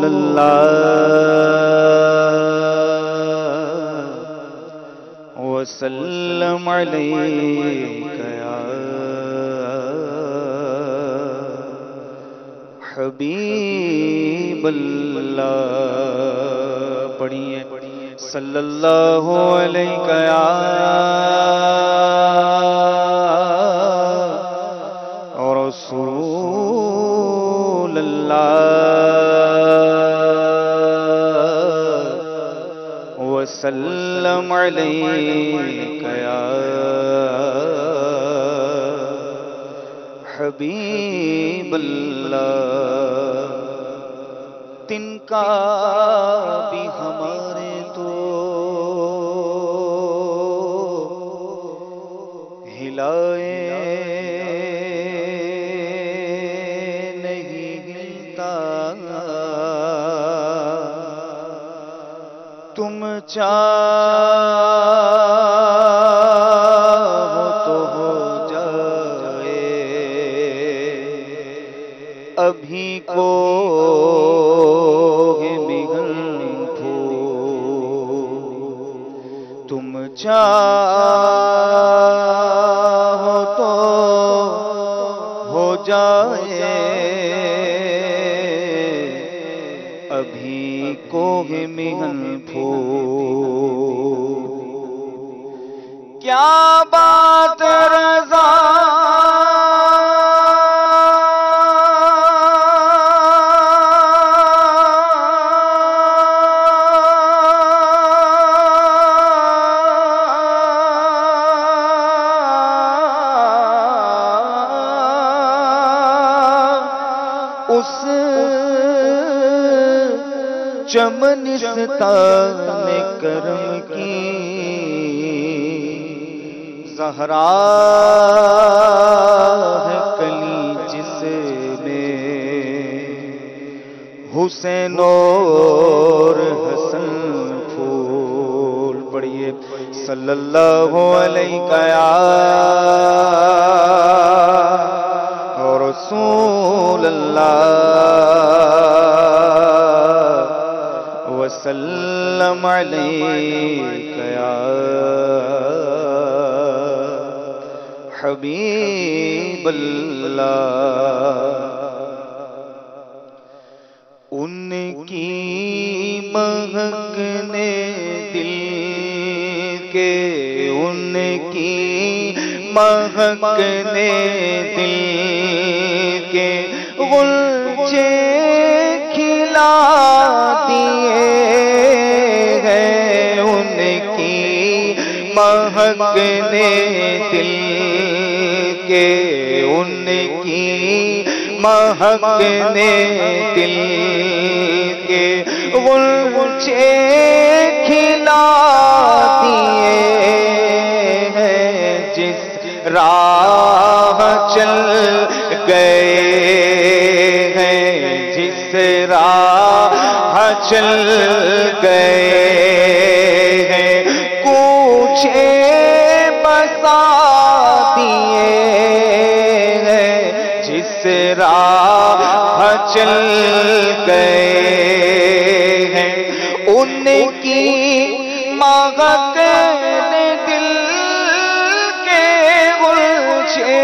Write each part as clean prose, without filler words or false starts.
رسول اللہ وسلم علیک یا حبیب اللہ. پڑھیے صلی اللہ علیہ یا رسول اللہ وسلم علیک یا حبیب اللہ. تن کا بھی ہمارے تو ہلائے نہیں ہلتا. تم چاہو تو ہو جائے ابھی کو تم چاہو تو ہو جائے ابھی کوہ مہن پھول. کیا بات رضا اس چمنستان کرم کی زہرا ہے کلی جس میں حسین اور حسن پھول. پڑھیے صلی اللہ علیہ یا رسول اللہ وسلم علیک یا حبیب اللہ. ان کی مہک نے دل کے ان کی مہک نے دل کے غنچے کھلا دیے ہیں. ان کی مہک نے دل کے ان کی مہک نے دل کے غنچے کھلا دیے ہیں. جس راہ چل گئے ہیں جس راہ چل گئے ہیں کوچے بسا دیے ہیں. جس راہ چل گئے ہیں ان کی مہک نے دل کے غنچے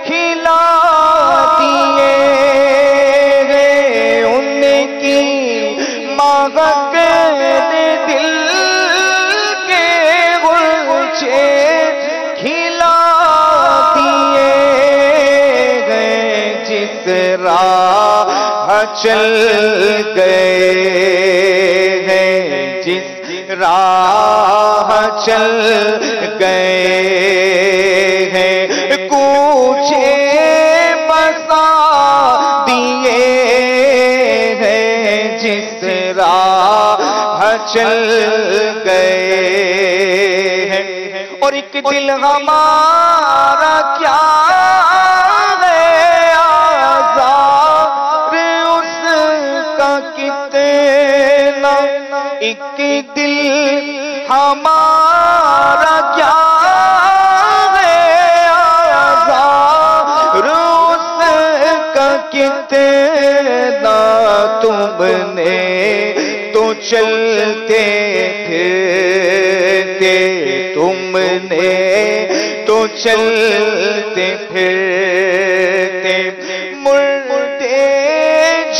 کھلا دیے ہیں. ان کی مہک نے دل کے غنچے کھلا دیے ہیں. جس راہ چل گئے ہیں جس راہ چل گئے ہیں کوچے بسا دیے ہیں. جس راہ چل گئے ہیں اور ایک دل ہمارا کیا ہے آزار اس کا کتنا. ایک دل ہمارا کیا ہے آزار اس کا کتنا تم نے تو چلتے پھرتے، تم نے تو چلتے پھرتے، مردے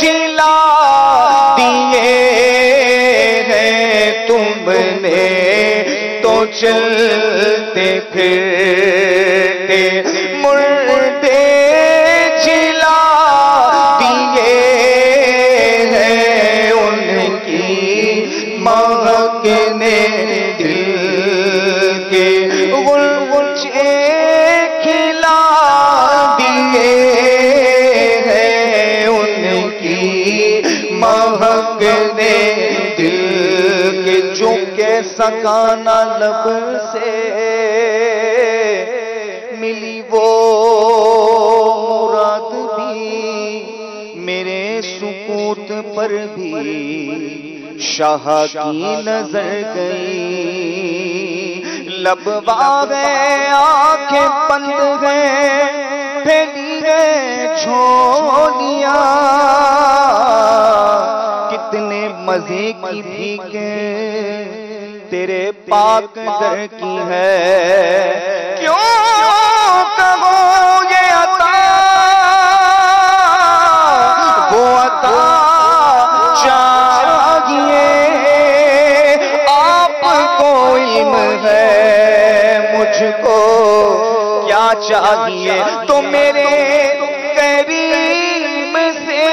جلا دیے ہیں تم نے تو چلتے پھرتے، مردے جلا دیے ہیں ان کی مہک نے دل کے، غنچے کھلا دیے ہیں ان کی مہک نے دل کے، جو کہ سکانا لب سے ملی وہ مراد بھی، میرے سکوت پر بھی شاہ کی نظر گئی، لب گئے آنکھیں بند گئے پھیلی گئے جھولیاں، کتنے مزے کی بھیکیں تیرے پاک در کی ہے، کیوں کہوں یہ عطا وہ عطا چاہیے، آپ کو علم ہے مجھ کو کیا چاہیے، تو میرے کریم سے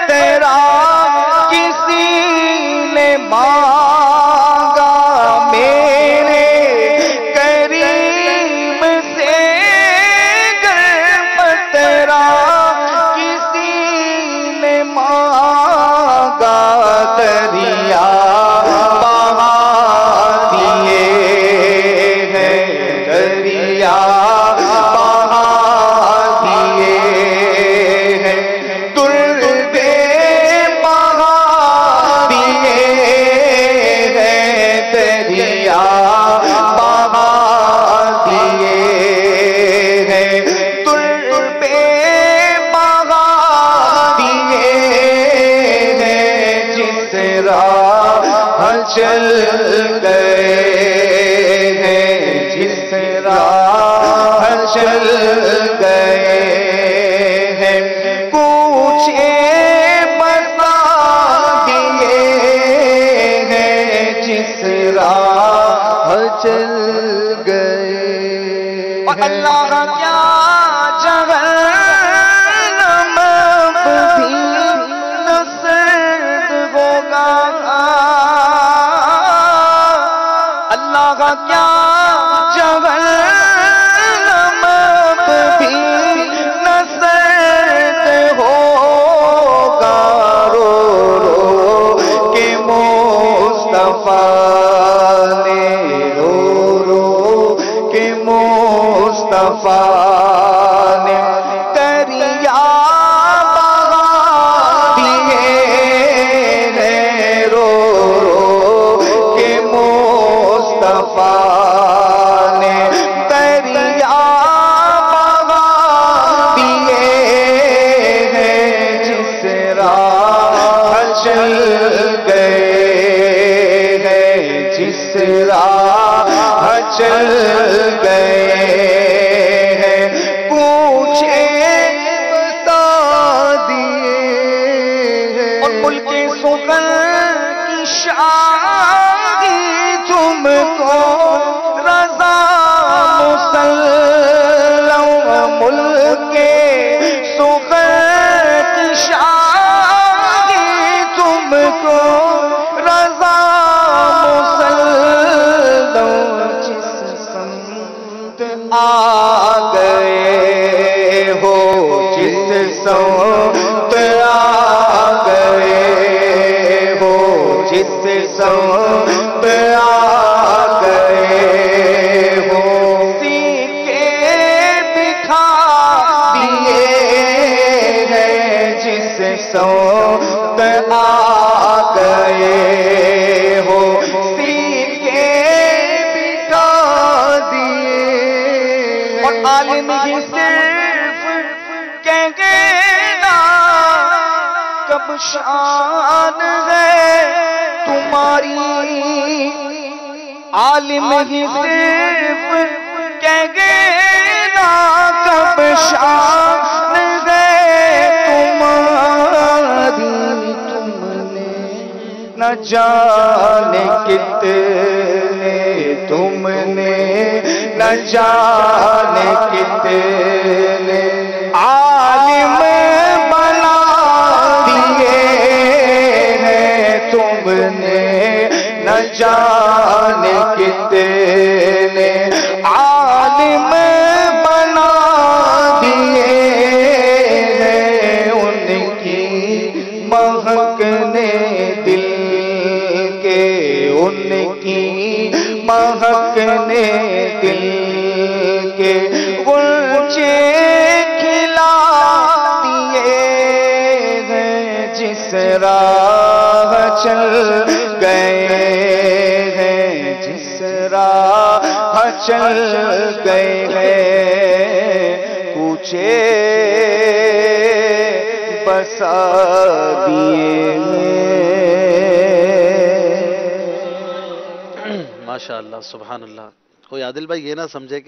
تیرا کسی نے مانگا، میرے کریم سے تیرا کسی نے مانگا، دریا بہا دیے ہیں، دریا بہا دیے ہیں، چل گئے ہیں جس راہ چل گئے ہیں، پوچھے بتا دیے ہیں جس راہ چل گئے، اور اللہ کا کیا جہنم بھی نصرت ہوگا، کیا جہنم بھی نصرت ہوگا، رو رو کہ مصطفیٰ نے، رو رو کہ مصطفیٰ نے دریا بہا دیے ہیں، رو رو کہ مصطفیٰ نے دریا بہا دیے ہیں، جس راہ چل گئے ہیں، جس راہ چل گئے ہیں، پوچھے بتا دیے ہیں، اور ملک سخن کی شاہی تم کو رضا مسلم، ملک سخن کی شاہی تم کو رضا مسلم، جس سمت آ گئے ہو، جس سمت آ گئے ہو، جس سمت آ گئے ہو، سیکھے دکھا دیے ہیں جس سمت آ گئے ہو، سیکھے دکھا دیے، اور عالم ہی صرف کہنا کب شان ہے تمہاری، عالم ہی صرف کہنا کب شان ہے تمہاری، تم نے نہ جانے کتنے، تم نے نہ جانے کتنے عالم بنا دیے ہیں، تم نے نہ جانے کتنے عالم بنا دیے ہیں، ان کی مہک نے دل کے، ان کی مہک نے دل کے غنچے کھلا دیے ہیں، جس راہ چل گئے ہیں، جس راہ چل گئے ہیں، کوچے بسا دیے ہیں۔ ماشاءاللہ، سبحان اللہ۔ کوئی عادل بھائی یہ نہ سمجھے کہ